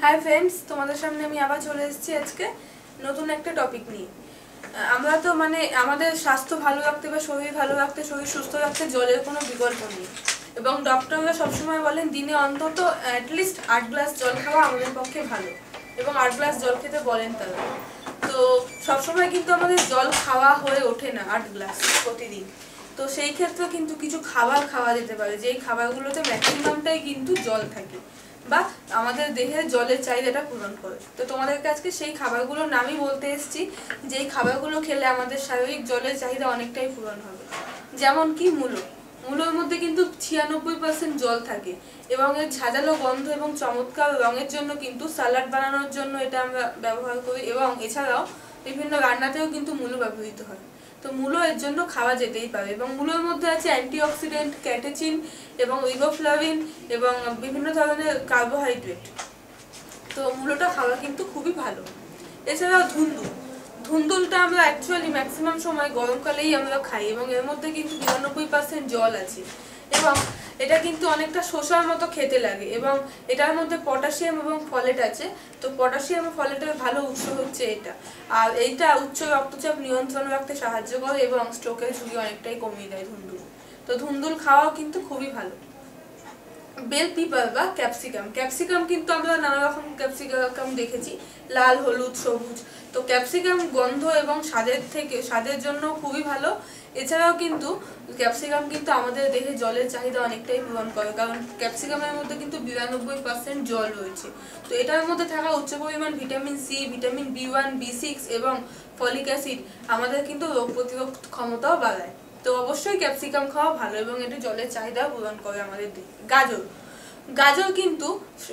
Hi friends, তোমাদের সামনে আমি আবার চলে এসেছি আজকে নতুন একটা টপিক নিয়ে। আমরা তো আমাদের স্বাস্থ্য ভালো রাখতে বা শরীর ভালো রাখতে, শরীর সুস্থ রাখতে জলের কোনো বিকল্প নেই। এবং ডক্টররা সবসময় বলেন দিনে অন্তত অ্যাটলিস্ট 8 গ্লাস জল খাওয়া আমাদের পক্ষে ভালো, এবং 8 গ্লাস জল খেতে বলেন তারা। তো সবসময় কিন্তু আমাদের জল খাওয়া হয়ে ওঠে না 8 গ্লাস প্রতিদিন। তো সেই ক্ষেত্রে কিন্তু কিছু খাবার খাওয়া যেতে পারে, যেই খাবারগুলোতে ম্যাক্সিমামটাই কিন্তু জল থাকে বা আমাদের দেহের জলের চাহিদাটা পূরণ করে। তো তোমাদেরকে আজকে সেই খাবারগুলোর নামই বলতে এসেছি, যেই খাবারগুলো খেলে আমাদের শারীরিক জলের চাহিদা অনেকটাই পূরণ হবে। যেমন কি মূলোর মধ্যে কিন্তু 96% জল থাকে, এবং এর ঝাঁঝালো গন্ধ এবং চমৎকার রঙের জন্য কিন্তু সালাড বানানোর জন্য এটা আমরা ব্যবহার করি, এবং এছাড়াও বিভিন্ন রান্নাতেও কিন্তু মূলো ব্যবহৃত হয়। তো মূলো এর জন্য খাওয়া যেতেই পারে, এবং মূলোর মধ্যে আছে অ্যান্টিঅক্সিডেন্ট, ক্যাটেচিন এবং রিবোফ্লাভিন এবং বিভিন্ন ধরনের কার্বোহাইড্রেট। তো মূলোটা খাওয়া কিন্তু খুবই ভালো। এছাড়াও ধুন্দুলটা আমরা অ্যাকচুয়ালি ম্যাক্সিমাম সময় গরমকালেই আমরা খাই, এবং এর মধ্যে কিন্তু 99% জল আছে, এবং এটা কিন্তু অনেকটা শসার মতো খেতে লাগে, এবং এটার মধ্যে পটাশিয়াম এবং ফলেট আছে। তো পটাশিয়াম ও ফলেটের ভালো উৎস হচ্ছে এটা, আর এইটা উচ্চ রক্তচাপ নিয়ন্ত্রণ রাখতে সাহায্য করে এবং স্ট্রোকের ঝুঁকি অনেকটাই কমিয়ে দেয় ধুন্দুল। তো ধুন্দুল খাওয়াও কিন্তু খুবই ভালো। বেল পিপার বা ক্যাপসিকাম কিন্তু আমরা নানা রকম ক্যাপসিকাম দেখেছি, লাল, হলুদ, সবুজ। তো ক্যাপসিকাম গন্ধ এবং স্বাদের জন্য খুবই ভালো। এছাড়াও কিন্তু ক্যাপসিকাম কিন্তু আমাদের দেহে জলের চাহিদা অনেকটাই পূরণ করে, কারণ ক্যাপসিকামের মধ্যে কিন্তু 92% জল রয়েছে। তো এটার মধ্যে থাকা উচ্চ পরিমাণ vitamin C, vitamin B1, B6 এবং ফলিক অ্যাসিড আমাদের কিন্তু রোগ প্রতিরোধ ক্ষমতাও বাড়ায়। তো অবশ্যই ক্যাপসিকাম খাওয়া ভালো, এবং এটি জলের চাহিদা পূরণ করে আমাদের দেহে।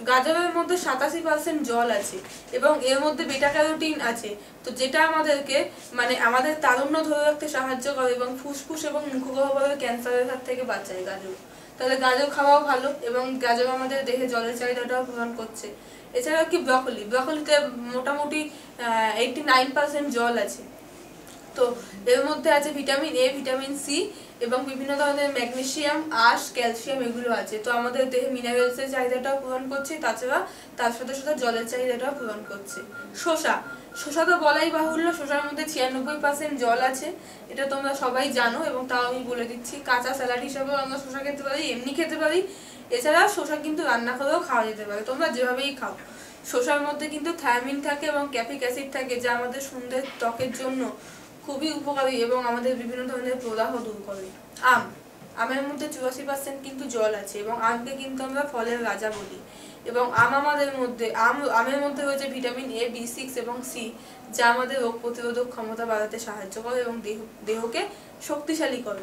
গাজরের মধ্যে 87% জল আছে, এবং এর মধ্যে বিটা ক্যারোটিন আছে। তো যেটা আমাদেরকে আমাদের তারুণ্য ধরে রাখতে সাহায্য করে, এবং ফুসফুস এবং মুখগহ্বরের ক্যান্সারের হাত থেকে বাঁচায় গাজর। তাহলে গাজর খাওয়াও ভালো, এবং গাজর আমাদের দেহে জলের চাহিদাটাও পূরণ করছে। এছাড়াও কি ব্রকলিতে মোটামুটি 89% জল আছে। তো এর মধ্যে আছে ভিটামিন এ, ভিটামিন সি এবং বিভিন্ন ধরনের ম্যাগনেসিয়াম, আঁশ, ক্যালসিয়াম এগুলো আছে। তো আমাদের দেহে মিনারেলসের চাহিদাটাও পূরণ করছে, তাছাড়া তার সাথে সাথে জলের চাহিদাটাও পূরণ করছে। শসা তো বলাই বাহুল্য, শসার মধ্যে 96% জল আছে, এটা তোমরা সবাই জানো, এবং তাও আমি বলে দিচ্ছি। কাঁচা স্যালাড হিসাবেও আমরা শসা খেতে পারি, এমনি খেতে পারি। এছাড়া শসা কিন্তু রান্না করেও খাওয়া যেতে পারে, তোমরা যেভাবেই খাও। শসার মধ্যে কিন্তু থায়ামিন থাকে এবং ক্যাফিক অ্যাসিড থাকে, যা আমাদের সুন্দর ত্বকের জন্য খুবই উপকারী এবং আমাদের বিভিন্ন ধরনের প্রদাহ দূর করে। আমের মধ্যে 84% কিন্তু জল আছে, এবং আমকে কিন্তু আমরা ফলের রাজা বলি। এবং আমের মধ্যে রয়েছে ভিটামিন এ, B6 এবং সি, যা আমাদের রোগ প্রতিরোধক ক্ষমতা বাড়াতে সাহায্য করে এবং দেহকে শক্তিশালী করে।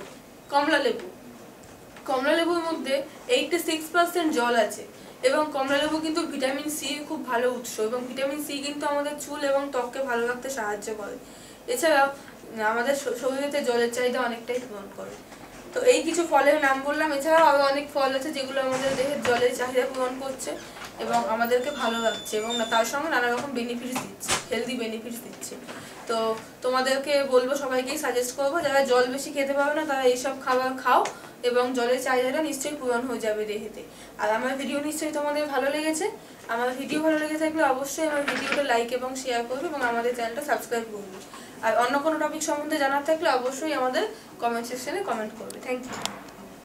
কমলা লেবুর মধ্যে 86% জল আছে, এবং কমলা লেবু কিন্তু ভিটামিন সি খুব ভালো উৎস, এবং ভিটামিন সি কিন্তু আমাদের চুল এবং ত্বককে ভালো রাখতে সাহায্য করে। এছাড়াও আমাদের শরীরে জলের চাহিদা অনেকটাই পূরণ করে। তো এই কিছু ফলের নাম বললাম, এছাড়াও আরো অনেক ফল আছে যেগুলো আমাদের দেহের জলের চাহিদা পূরণ করছে এবং আমাদেরকে ভালো রাখছে, এবং তার সঙ্গে নানা রকম বেনিফিটস দিচ্ছে, হেলদি বেনিফিটস দিচ্ছে। তো তোমাদেরকে বলবো, সবাইকেই সাজেস্ট করবো, যারা জল বেশি খেতে পারো না তারা এইসব খাবার খাও, এবং জলের চাহিদাটা নিশ্চয়ই পূরণ হয়ে যাবে দেহেতে। আর আমার ভিডিও নিশ্চয়ই তোমাদের ভালো লেগেছে। আমার ভিডিও ভালো লেগে থাকলে অবশ্যই আমার ভিডিওটা লাইক এবং শেয়ার করবে, এবং আমাদের চ্যানেলটা সাবস্ক্রাইব করবে। আর অন্য কোনো টপিক সম্বন্ধে জানার থাকলে অবশ্যই আমাদের কমেন্ট সেকশনে কমেন্ট করবে। Thank you.